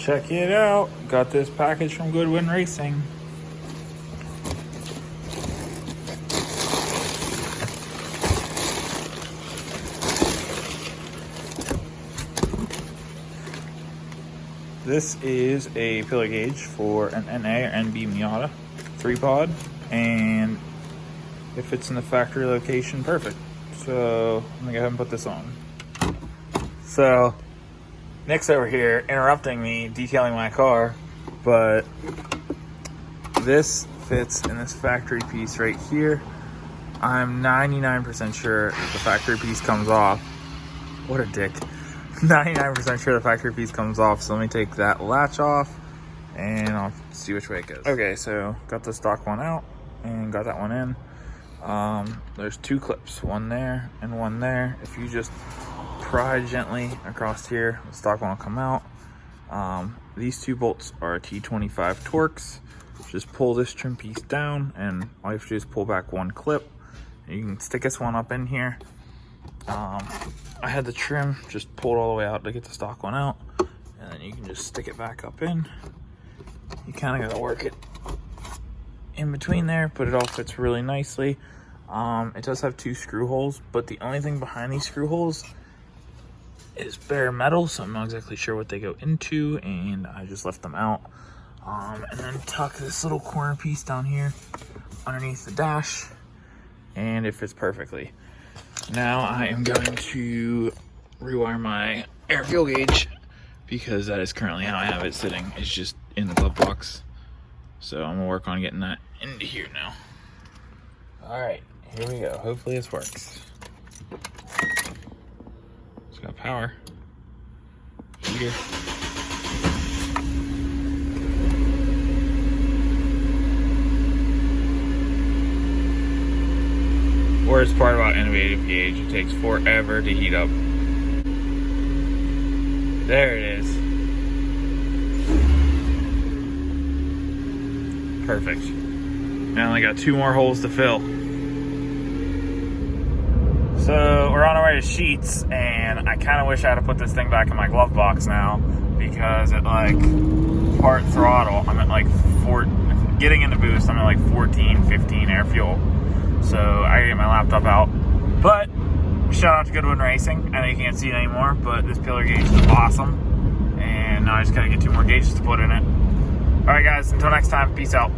Check it out. Got this package from GoodWin Racing. This is a pillar gauge for an NA or NB Miata 3-pod, and if it's in the factory location, perfect. So I'm gonna go ahead and put this on. So Nick's over here interrupting me detailing my car, but this fits in this factory piece right here. I'm 99% sure that the factory piece comes off. What a dick. 99% sure the factory piece comes off, so let me take that latch off and I'll see which way it goes. Okay, so got the stock one out and got that one in. There's two clips, one there and one there. If you just pry gently across here, the stock one will come out. These two bolts are T25 Torx. Just pull this trim piece down and all you have to do is pull back one clip. You can stick this one up in here. I had the trim just pulled all the way out to get the stock one out, and then you can just stick it back up in. You kind of got to work it in between there, but it all fits really nicely. It does have two screw holes, but the only thing behind these screw holes is bare metal, so I'm not exactly sure what they go into, and I just left them out. And then tuck this little corner piece down here underneath the dash, and it fits perfectly. Now I am going to rewire my air fuel gauge because that is currently how I have it sitting. It's just in the glove box. So I'm gonna work on getting that into here now. All right, here we go. Hopefully this works. It's got power. Heater. Worst part about innovative gauge, it takes forever to heat up. There it is. Perfect. Now I only got two more holes to fill. So we're on our way to Sheets, and I kind of wish I had to put this thing back in my glove box now, because at like part throttle, I'm at like getting into boost, I'm at like 14, 15 air fuel. So I gotta get my laptop out. But shout out to GoodWin Racing. I know you can't see it anymore, but this pillar gauge is awesome. And now I just gotta get two more gauges to put in it. Alright guys, until next time, peace out.